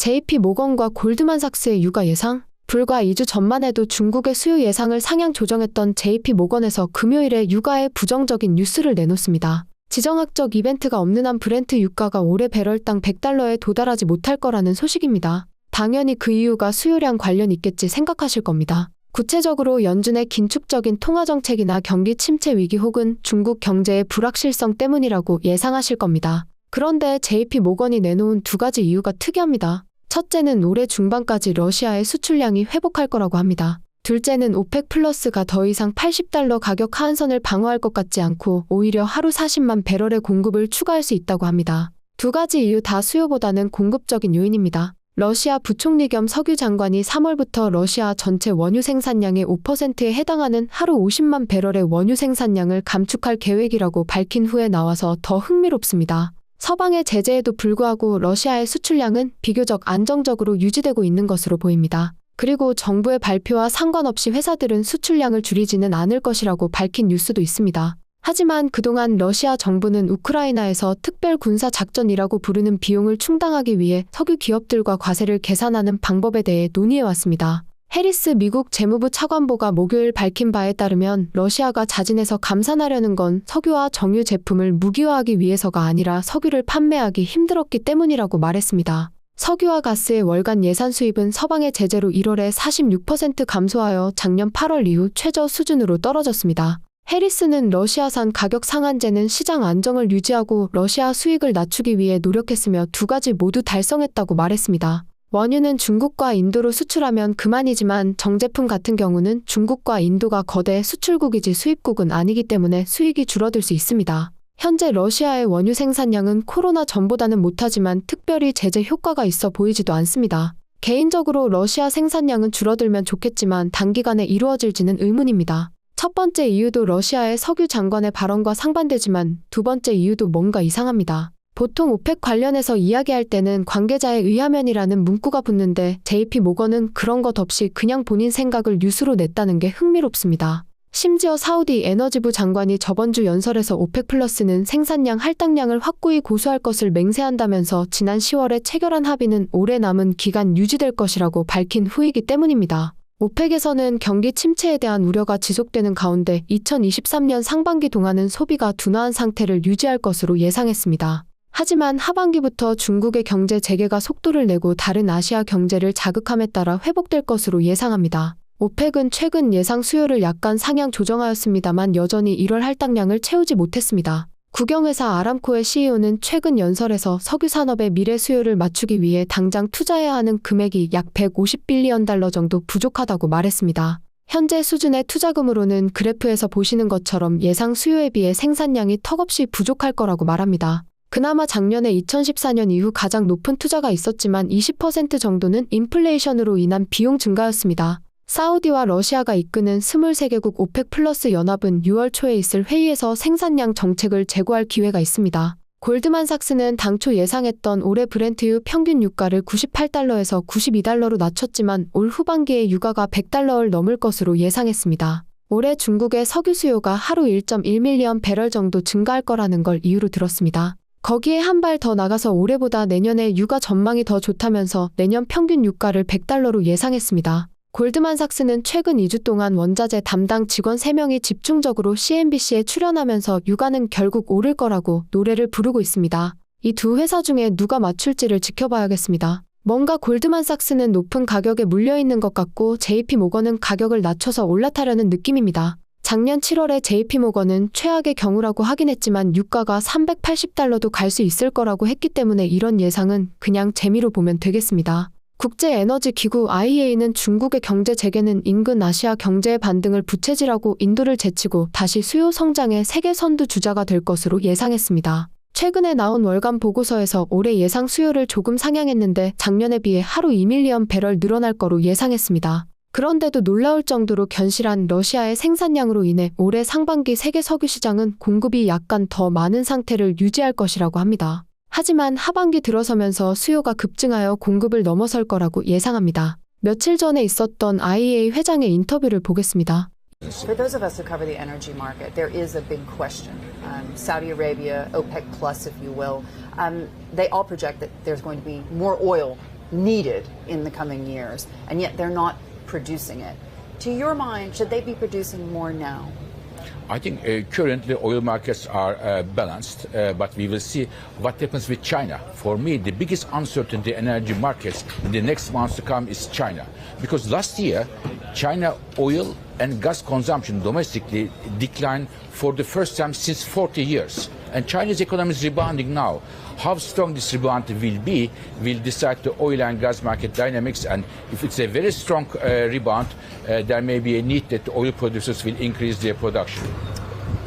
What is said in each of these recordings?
JP 모건과 골드만삭스의 유가 예상? 불과 2주 전만 해도 중국의 수요 예상을 상향 조정했던 JP 모건에서 금요일에 유가에 부정적인 뉴스를 내놓습니다. 지정학적 이벤트가 없는 한 브렌트 유가가 올해 배럴당 100달러에 도달하지 못할 거라는 소식입니다. 당연히 그 이유가 수요량 관련 있겠지 생각하실 겁니다. 구체적으로 연준의 긴축적인 통화정책이나 경기 침체 위기 혹은 중국 경제의 불확실성 때문이라고 예상하실 겁니다. 그런데 JP 모건이 내놓은 두 가지 이유가 특이합니다. 첫째는 올해 중반까지 러시아의 수출량이 회복할 거라고 합니다. 둘째는 오펙 플러스가 더 이상 80달러 가격 하한선을 방어할 것 같지 않고 오히려 하루 40만 배럴의 공급을 추가할 수 있다고 합니다. 두 가지 이유 다 수요보다는 공급적인 요인입니다. 러시아 부총리 겸 석유 장관이 3월부터 러시아 전체 원유 생산량의 5%에 해당하는 하루 50만 배럴의 원유 생산량을 감축할 계획이라고 밝힌 후에 나와서 더 흥미롭습니다. 서방의 제재에도 불구하고 러시아의 수출량은 비교적 안정적으로 유지되고 있는 것으로 보입니다. 그리고 정부의 발표와 상관없이 회사들은 수출량을 줄이지는 않을 것이라고 밝힌 뉴스도 있습니다. 하지만 그동안 러시아 정부는 우크라이나에서 특별 군사 작전이라고 부르는 비용을 충당하기 위해 석유 기업들과 과세를 계산하는 방법에 대해 논의해왔습니다. 해리스 미국 재무부 차관보가 목요일 밝힌 바에 따르면 러시아가 자진해서 감산하려는 건 석유와 정유 제품을 무기화하기 위해서가 아니라 석유를 판매하기 힘들었기 때문이라고 말했습니다. 석유와 가스의 월간 예산 수입은 서방의 제재로 1월에 46% 감소하여 작년 8월 이후 최저 수준으로 떨어졌습니다. 해리스는 러시아산 가격 상한제는 시장 안정을 유지하고 러시아 수익을 낮추기 위해 노력했으며 두 가지 모두 달성했다고 말했습니다. 원유는 중국과 인도로 수출하면 그만이지만 정제품 같은 경우는 중국과 인도가 거대 수출국이지 수입국은 아니기 때문에 수익이 줄어들 수 있습니다. 현재 러시아의 원유 생산량은 코로나 전보다는 못하지만 특별히 제재 효과가 있어 보이지도 않습니다. 개인적으로 러시아 생산량은 줄어들면 좋겠지만 단기간에 이루어질지는 의문입니다. 첫 번째 이유도 러시아의 석유 장관의 발언과 상반되지만 두 번째 이유도 뭔가 이상합니다. 보통 오펙 관련해서 이야기할 때는 관계자에 의하면이라는 문구가 붙는데 JP 모건은 그런 것 없이 그냥 본인 생각을 뉴스로 냈다는 게 흥미롭습니다. 심지어 사우디 에너지부 장관이 저번 주 연설에서 오펙 플러스는 생산량 할당량을 확고히 고수할 것을 맹세한다면서 지난 10월에 체결한 합의는 오래 남은 기간 유지될 것이라고 밝힌 후이기 때문입니다. 오펙에서는 경기 침체에 대한 우려가 지속되는 가운데 2023년 상반기 동안은 소비가 둔화한 상태를 유지할 것으로 예상했습니다. 하지만 하반기부터 중국의 경제 재개가 속도를 내고 다른 아시아 경제를 자극함에 따라 회복될 것으로 예상합니다. 오펙은 최근 예상 수요를 약간 상향 조정하였습니다만 여전히 1월 할당량을 채우지 못했습니다. 국영회사 아람코의 CEO는 최근 연설에서 석유 산업의 미래 수요를 맞추기 위해 당장 투자해야 하는 금액이 약 150빌리언 달러 정도 부족하다고 말했습니다. 현재 수준의 투자금으로는 그래프에서 보시는 것처럼 예상 수요에 비해 생산량이 턱없이 부족할 거라고 말합니다. 그나마 작년에 2014년 이후 가장 높은 투자가 있었지만 20% 정도는 인플레이션으로 인한 비용 증가였습니다. 사우디와 러시아가 이끄는 23개국 오펙 플러스 연합은 6월 초에 있을 회의에서 생산량 정책을 재고할 기회가 있습니다. 골드만삭스는 당초 예상했던 올해 브렌트유 평균 유가를 98달러에서 92달러로 낮췄지만 올 후반기에 유가가 100달러를 넘을 것으로 예상했습니다. 올해 중국의 석유 수요가 하루 1.1밀리언 배럴 정도 증가할 거라는 걸 이유로 들었습니다. 거기에 한 발 더 나가서 올해보다 내년에 유가 전망이 더 좋다면서 내년 평균 유가를 100달러로 예상했습니다. 골드만삭스는 최근 2주 동안 원자재 담당 직원 3명이 집중적으로 CNBC에 출연하면서 유가는 결국 오를 거라고 노래를 부르고 있습니다. 이 두 회사 중에 누가 맞출지를 지켜봐야겠습니다. 뭔가 골드만삭스는 높은 가격에 물려있는 것 같고 JP 모건은 가격을 낮춰서 올라타려는 느낌입니다. 작년 7월에 JP 모건은 최악의 경우라고 하긴 했지만 유가가 380달러도 갈 수 있을 거라고 했기 때문에 이런 예상은 그냥 재미로 보면 되겠습니다. 국제에너지기구 IEA는 중국의 경제 재개는 인근 아시아 경제의 반등을 부채질하고 인도를 제치고 다시 수요 성장의 세계 선두 주자가 될 것으로 예상했습니다. 최근에 나온 월간 보고서에서 올해 예상 수요를 조금 상향했는데 작년에 비해 하루 2밀리언 배럴 늘어날 거로 예상했습니다. 그런데도 놀라울 정도로 견실한 러시아의 생산량으로 인해 올해 상반기 세계 석유 시장은 공급이 약간 더 많은 상태를 유지할 것이라고 합니다. 하지만 하반기 들어서면서 수요가 급증하여 공급을 넘어설 거라고 예상합니다. 며칠 전에 있었던 IEA 회장의 인터뷰를 보겠습니다. For those of us who cover the energy market, there is a big question. Saudi Arabia, OPEC Plus, if you will, they all project that there's going to be more oil needed in the coming years, and yet they're not producing it. To your mind, should they be producing more now? I think currently oil markets are balanced, but we will see what happens with China. For me, the biggest uncertainty in energy markets in the next months to come is China. Because last year, China oil and gas consumption domestically declined for the first time since 40 years. And China's economy is rebounding now. How strong this rebound will be will decide the oil and gas market dynamics. And if it's a very strong rebound, there may be a need that the oil producers will increase their production.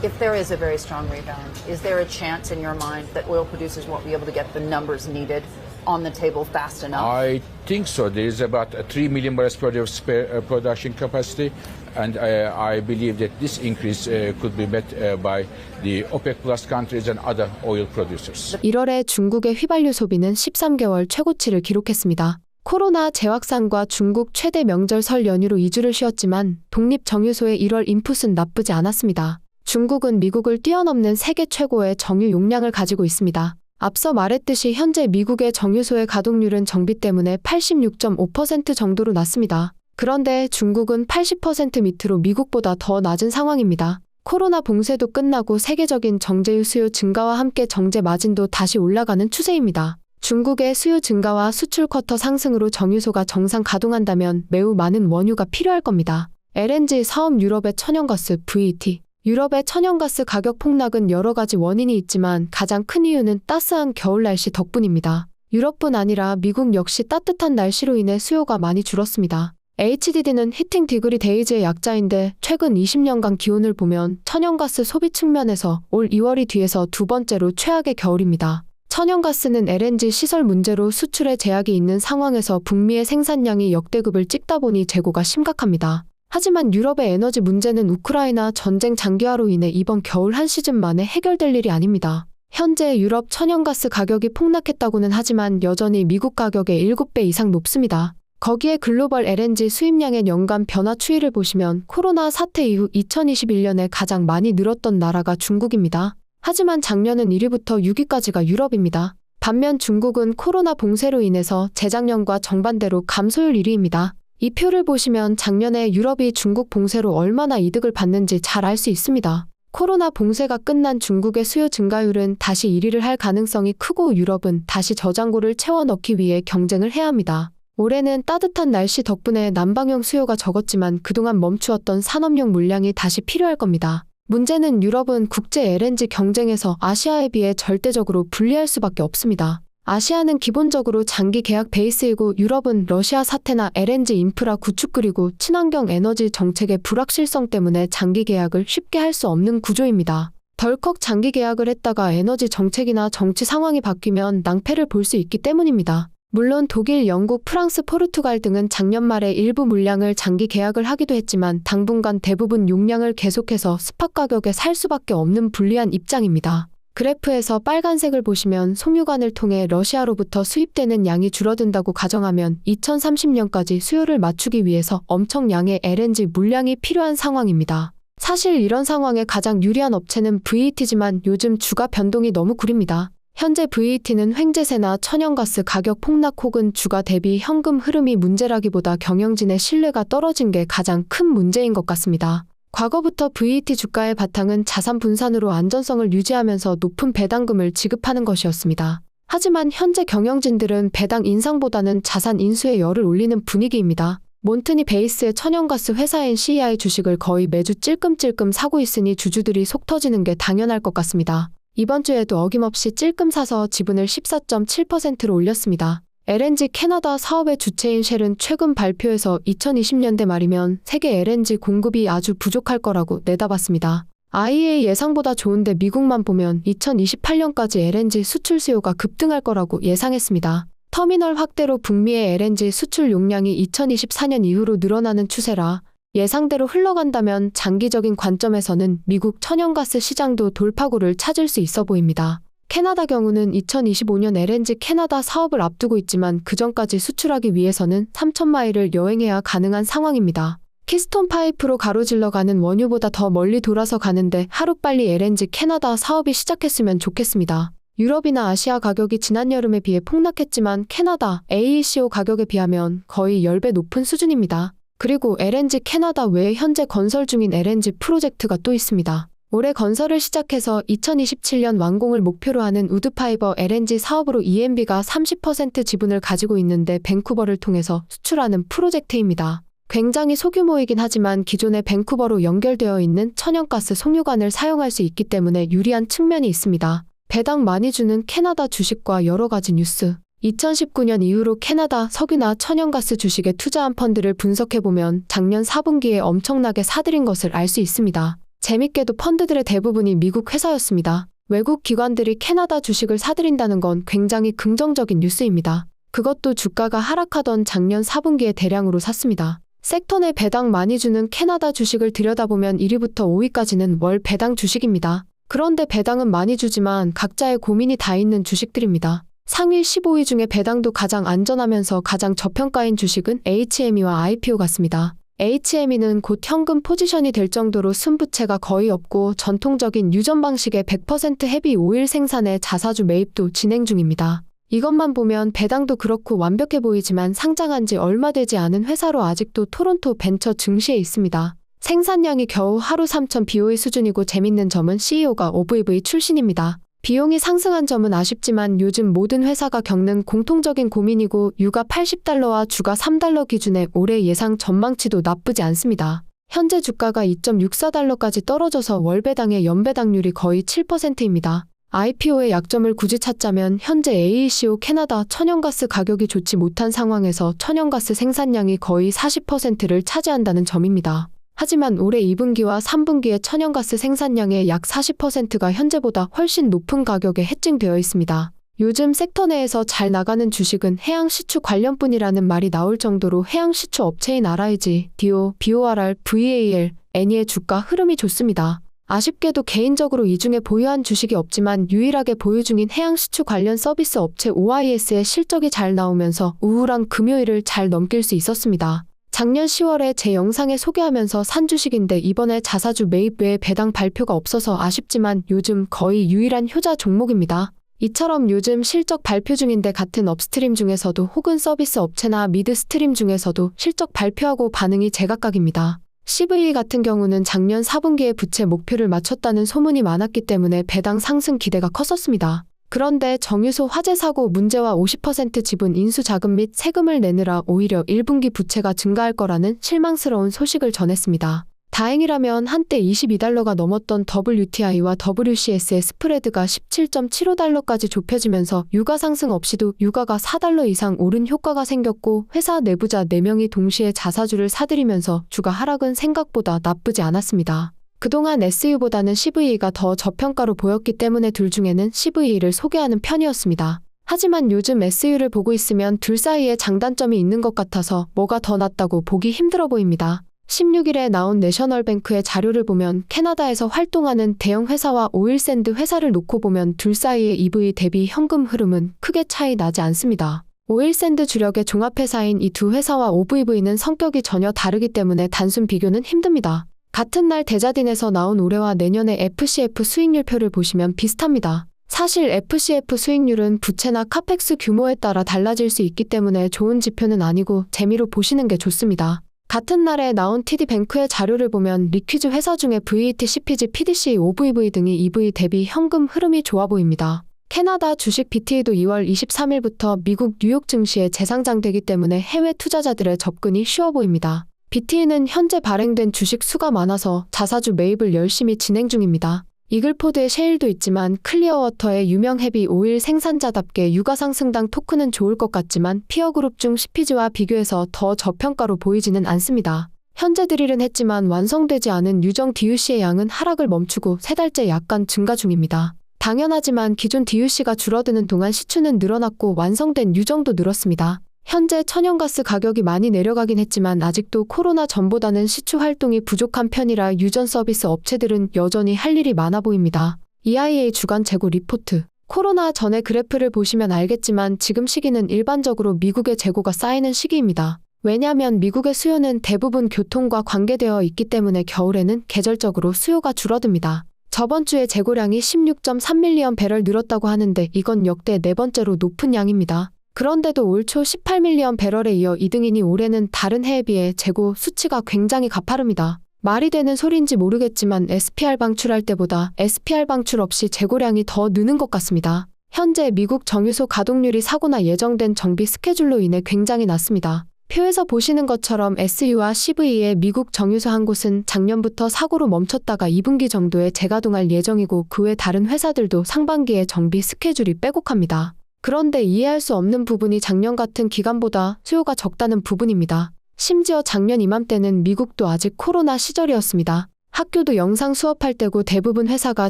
If there is a very strong rebound, is there a chance in your mind that oil producers won't be able to get the numbers needed on the table fast enough? I think so. There is about 3 million barrels per day of spare production capacity, and I believe that this increase could be met by the OPEC Plus countries and other oil producers. 1월에 중국의 휘발유 소비는 13개월 최고치를 기록했습니다. 코로나 재확산과 중국 최대 명절 설 연휴로 2주를 쉬었지만 독립정유소의 1월 인풋은 나쁘지 않았습니다. 중국은 미국을 뛰어넘는 세계 최고의 정유 용량을 가지고 있습니다. 앞서 말했듯이 현재 미국의 정유소의 가동률은 정비 때문에 86.5% 정도로 낮습니다. 그런데 중국은 80% 밑으로 미국보다 더 낮은 상황입니다. 코로나 봉쇄도 끝나고 세계적인 정제유 수요 증가와 함께 정제 마진도 다시 올라가는 추세입니다. 중국의 수요 증가와 수출 쿼터 상승으로 정유소가 정상 가동한다면 매우 많은 원유가 필요할 겁니다. LNG 사업 유럽의 천연가스 VT 유럽의 천연가스 가격 폭락은 여러 가지 원인이 있지만 가장 큰 이유는 따스한 겨울 날씨 덕분입니다. 유럽뿐 아니라 미국 역시 따뜻한 날씨로 인해 수요가 많이 줄었습니다. HDD는 히팅 디그리 데이즈의 약자인데 최근 20년간 기온을 보면 천연가스 소비 측면에서 올 2월이 뒤에서 두 번째로 최악의 겨울입니다. 천연가스는 LNG 시설 문제로 수출에 제약이 있는 상황에서 북미의 생산량이 역대급을 찍다 보니 재고가 심각합니다. 하지만 유럽의 에너지 문제는 우크라이나 전쟁 장기화로 인해 이번 겨울 한 시즌 만에 해결될 일이 아닙니다. 현재 유럽 천연가스 가격이 폭락했다고는 하지만 여전히 미국 가격의 7배 이상 높습니다. 거기에 글로벌 LNG 수입량의 연간 변화 추이를 보시면 코로나 사태 이후 2021년에 가장 많이 늘었던 나라가 중국입니다. 하지만 작년은 1위부터 6위까지가 유럽입니다. 반면 중국은 코로나 봉쇄로 인해서 재작년과 정반대로 감소율 1위입니다. 이 표를 보시면 작년에 유럽이 중국 봉쇄로 얼마나 이득을 받는지 잘 알 수 있습니다. 코로나 봉쇄가 끝난 중국의 수요 증가율은 다시 1위를 할 가능성이 크고 유럽은 다시 저장고를 채워 넣기 위해 경쟁을 해야 합니다. 올해는 따뜻한 날씨 덕분에 난방용 수요가 적었지만 그동안 멈추었던 산업용 물량이 다시 필요할 겁니다. 문제는 유럽은 국제 LNG 경쟁에서 아시아에 비해 절대적으로 불리할 수밖에 없습니다. 아시아는 기본적으로 장기 계약 베이스이고 유럽은 러시아 사태나 LNG 인프라 구축 그리고 친환경 에너지 정책의 불확실성 때문에 장기 계약을 쉽게 할 수 없는 구조입니다. 덜컥 장기 계약을 했다가 에너지 정책이나 정치 상황이 바뀌면 낭패를 볼 수 있기 때문입니다. 물론 독일, 영국, 프랑스, 포르투갈 등은 작년 말에 일부 물량을 장기 계약을 하기도 했지만 당분간 대부분 용량을 계속해서 스팟 가격에 살 수밖에 없는 불리한 입장입니다. 그래프에서 빨간색을 보시면 송유관을 통해 러시아로부터 수입되는 양이 줄어든다고 가정하면 2030년까지 수요를 맞추기 위해서 엄청량의 LNG 물량이 필요한 상황입니다. 사실 이런 상황에 가장 유리한 업체는 VT지만 요즘 주가 변동이 너무 구립니다. 현재 VT는 횡재세나 천연가스 가격 폭락 혹은 주가 대비 현금 흐름이 문제라기보다 경영진의 신뢰가 떨어진 게 가장 큰 문제인 것 같습니다. 과거부터 VT 주가의 바탕은 자산 분산으로 안전성을 유지하면서 높은 배당금을 지급하는 것이었습니다. 하지만 현재 경영진들은 배당 인상보다는 자산 인수에 열을 올리는 분위기입니다. 몬트니 베이스의 천연가스 회사인 CEI 주식을 거의 매주 찔끔찔끔 사고 있으니 주주들이 속 터지는 게 당연할 것 같습니다. 이번 주에도 어김없이 찔끔 사서 지분을 14.7%로 올렸습니다. LNG 캐나다 사업의 주체인 쉘은 최근 발표에서 2020년대 말이면 세계 LNG 공급이 아주 부족할 거라고 내다봤습니다. IEA 예상보다 좋은데 미국만 보면 2028년까지 LNG 수출 수요가 급등할 거라고 예상했습니다. 터미널 확대로 북미의 LNG 수출 용량이 2024년 이후로 늘어나는 추세라 예상대로 흘러간다면 장기적인 관점에서는 미국 천연가스 시장도 돌파구를 찾을 수 있어 보입니다. 캐나다 경우는 2025년 LNG 캐나다 사업을 앞두고 있지만 그전까지 수출하기 위해서는 3,000마일을 여행해야 가능한 상황입니다. 키스톤 파이프로 가로질러 가는 원유보다 더 멀리 돌아서 가는데 하루빨리 LNG 캐나다 사업이 시작했으면 좋겠습니다. 유럽이나 아시아 가격이 지난 여름에 비해 폭락했지만 캐나다 AECO 가격에 비하면 거의 10배 높은 수준입니다. 그리고 LNG 캐나다 외에 현재 건설 중인 LNG 프로젝트가 또 있습니다. 올해 건설을 시작해서 2027년 완공을 목표로 하는 우드파이버 LNG 사업으로 ENB가 30% 지분을 가지고 있는데 밴쿠버를 통해서 수출하는 프로젝트입니다. 굉장히 소규모이긴 하지만 기존의 밴쿠버로 연결되어 있는 천연가스 송유관을 사용할 수 있기 때문에 유리한 측면이 있습니다. 배당 많이 주는 캐나다 주식과 여러 가지 뉴스. 2019년 이후로 캐나다 석유나 천연가스 주식에 투자한 펀드를 분석해보면 작년 4분기에 엄청나게 사들인 것을 알 수 있습니다. 재밌게도 펀드들의 대부분이 미국 회사였습니다. 외국 기관들이 캐나다 주식을 사들인다는 건 굉장히 긍정적인 뉴스입니다. 그것도 주가가 하락하던 작년 4분기에 대량으로 샀습니다. 섹터 내 배당 많이 주는 캐나다 주식을 들여다보면 1위부터 5위까지는 월 배당 주식입니다. 그런데 배당은 많이 주지만 각자의 고민이 다 있는 주식들입니다. 상위 15위 중에 배당도 가장 안전하면서 가장 저평가인 주식은 HME와 IPO 같습니다. HME는 곧 현금 포지션이 될 정도로 순부채가 거의 없고 전통적인 유전 방식의 100% 헤비 오일 생산에 자사주 매입도 진행 중입니다. 이것만 보면 배당도 그렇고 완벽해 보이지만 상장한 지 얼마 되지 않은 회사로 아직도 토론토 벤처 증시에 있습니다. 생산량이 겨우 하루 3,000 BOE 수준이고 재밌는 점은 CEO가 OVV 출신입니다. 비용이 상승한 점은 아쉽지만 요즘 모든 회사가 겪는 공통적인 고민이고 유가 80달러와 주가 3달러 기준의 올해 예상 전망치도 나쁘지 않습니다. 현재 주가가 2.64달러까지 떨어져서 월 배당의 연배당률이 거의 7%입니다. IPO의 약점을 굳이 찾자면 현재 AECO 캐나다 천연가스 가격이 좋지 못한 상황에서 천연가스 생산량이 거의 40%를 차지한다는 점입니다. 하지만 올해 2분기와 3분기의 천연가스 생산량의 약 40%가 현재보다 훨씬 높은 가격에 해증되어 있습니다. 요즘 섹터 내에서 잘 나가는 주식은 해양시추 관련뿐이라는 말이 나올 정도로 해양시추 업체인 RIG, DO, BORR, VAL, 애니의 주가 흐름이 좋습니다. 아쉽게도 개인적으로 이 중에 보유한 주식이 없지만 유일하게 보유 중인 해양시추 관련 서비스 업체 OIS의 실적이 잘 나오면서 우울한 금요일을 잘 넘길 수 있었습니다. 작년 10월에 제 영상에 소개하면서 산 주식인데 이번에 자사주 매입 외에 배당 발표가 없어서 아쉽지만 요즘 거의 유일한 효자 종목입니다. 이처럼 요즘 실적 발표 중인데 같은 업스트림 중에서도 혹은 서비스 업체나 미드스트림 중에서도 실적 발표하고 반응이 제각각입니다. CVE 같은 경우는 작년 4분기에 부채 목표를 맞췄다는 소문이 많았기 때문에 배당 상승 기대가 컸었습니다. 그런데 정유소 화재 사고 문제와 50% 지분 인수 자금 및 세금을 내느라 오히려 1분기 부채가 증가할 거라는 실망스러운 소식을 전했습니다. 다행이라면 한때 22달러가 넘었던 WTI와 WCS의 스프레드가 17.75달러까지 좁혀지면서 유가 상승 없이도 유가가 4달러 이상 오른 효과가 생겼고 회사 내부자 4명이 동시에 자사주를 사들이면서 주가 하락은 생각보다 나쁘지 않았습니다. 그동안 SU보다는 CVE가 더 저평가로 보였기 때문에 둘 중에는 CVE를 소개하는 편이었습니다. 하지만 요즘 SU를 보고 있으면 둘 사이에 장단점이 있는 것 같아서 뭐가 더 낫다고 보기 힘들어 보입니다. 16일에 나온 내셔널뱅크의 자료를 보면 캐나다에서 활동하는 대형 회사와 오일샌드 회사를 놓고 보면 둘 사이의 EV 대비 현금 흐름은 크게 차이 나지 않습니다. 오일샌드 주력의 종합회사인 이 두 회사와 OVV는 성격이 전혀 다르기 때문에 단순 비교는 힘듭니다. 같은 날 데자딘에서 나온 올해와 내년의 FCF 수익률표를 보시면 비슷합니다. 사실 FCF 수익률은 부채나 카펙스 규모에 따라 달라질 수 있기 때문에 좋은 지표는 아니고 재미로 보시는 게 좋습니다. 같은 날에 나온 TD뱅크의 자료를 보면 리퀴즈 회사 중에 VAT, CPG, PDC, OVV 등이 EV 대비 현금 흐름이 좋아 보입니다. 캐나다 주식 BTE도 2월 23일부터 미국 뉴욕 증시에 재상장되기 때문에 해외 투자자들의 접근이 쉬워 보입니다. BTE는 현재 발행된 주식 수가 많아서 자사주 매입을 열심히 진행 중입니다. 이글포드의 셰일도 있지만 클리어워터의 유명 헤비 오일 생산자답게 유가 상승당 토크는 좋을 것 같지만 피어그룹 중 CPG와 비교해서 더 저평가로 보이지는 않습니다. 현재 드릴은 했지만 완성되지 않은 유정 DUC의 양은 하락을 멈추고 3달째 약간 증가 중입니다. 당연하지만 기존 DUC가 줄어드는 동안 시추는 늘어났고 완성된 유정도 늘었습니다. 현재 천연가스 가격이 많이 내려가긴 했지만 아직도 코로나 전보다는 시추 활동이 부족한 편이라 유전 서비스 업체들은 여전히 할 일이 많아 보입니다. EIA 주간 재고 리포트. 코로나 전의 그래프를 보시면 알겠지만 지금 시기는 일반적으로 미국의 재고가 쌓이는 시기입니다. 왜냐하면 미국의 수요는 대부분 교통과 관계되어 있기 때문에 겨울에는 계절적으로 수요가 줄어듭니다. 저번 주에 재고량이 16.3밀리언 배럴 늘었다고 하는데 이건 역대 네 번째로 높은 양입니다. 그런데도 올 초 18밀리언 배럴에 이어 2등이니 올해는 다른 해에 비해 재고 수치가 굉장히 가파릅니다. 말이 되는 소린지 모르겠지만 SPR 방출할 때보다 SPR 방출 없이 재고량이 더 느는 것 같습니다. 현재 미국 정유소 가동률이 사고나 예정된 정비 스케줄로 인해 굉장히 낮습니다. 표에서 보시는 것처럼 SU와 CV의 미국 정유소 한 곳은 작년부터 사고로 멈췄다가 2분기 정도에 재가동할 예정이고 그 외 다른 회사들도 상반기에 정비 스케줄이 빼곡합니다. 그런데 이해할 수 없는 부분이 작년 같은 기간보다 수요가 적다는 부분입니다. 심지어 작년 이맘때는 미국도 아직 코로나 시절이었습니다. 학교도 영상 수업할 때고 대부분 회사가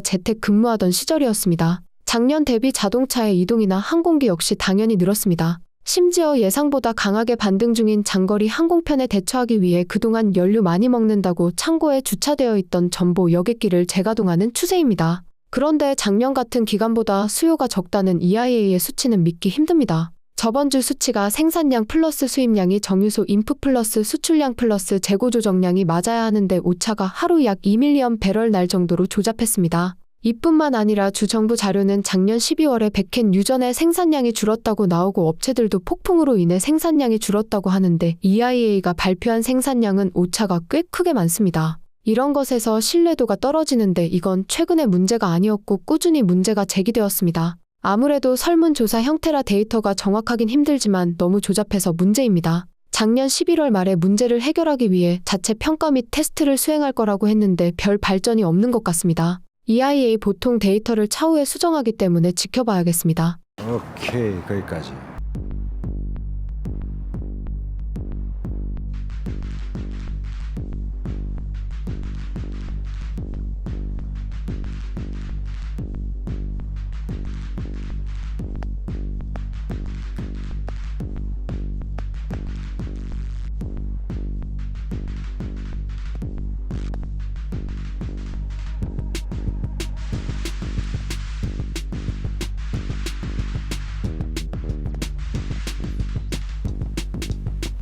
재택 근무하던 시절이었습니다. 작년 대비 자동차의 이동이나 항공기 역시 당연히 늘었습니다. 심지어 예상보다 강하게 반등 중인 장거리 항공편에 대처하기 위해 그동안 연료 많이 먹는다고 창고에 주차되어 있던 전보 여객기를 재가동하는 추세입니다. 그런데 작년 같은 기간보다 수요가 적다는 EIA의 수치는 믿기 힘듭니다. 저번 주 수치가 생산량 플러스 수입량이 정유소 인풋 플러스 수출량 플러스 재고 조정량이 맞아야 하는데 오차가 하루 약 2밀리언 배럴 날 정도로 조잡했습니다. 이뿐만 아니라 주 정부 자료는 작년 12월에 백켄 유전의 생산량이 줄었다고 나오고 업체들도 폭풍으로 인해 생산량이 줄었다고 하는데 EIA가 발표한 생산량은 오차가 꽤 크게 많습니다. 이런 것에서 신뢰도가 떨어지는데 이건 최근의 문제가 아니었고 꾸준히 문제가 제기되었습니다. 아무래도 설문조사 형태라 데이터가 정확하긴 힘들지만 너무 조잡해서 문제입니다. 작년 11월 말에 문제를 해결하기 위해 자체 평가 및 테스트를 수행할 거라고 했는데 별 발전이 없는 것 같습니다. EIA 보통 데이터를 차후에 수정하기 때문에 지켜봐야겠습니다. 오케이, 거기까지.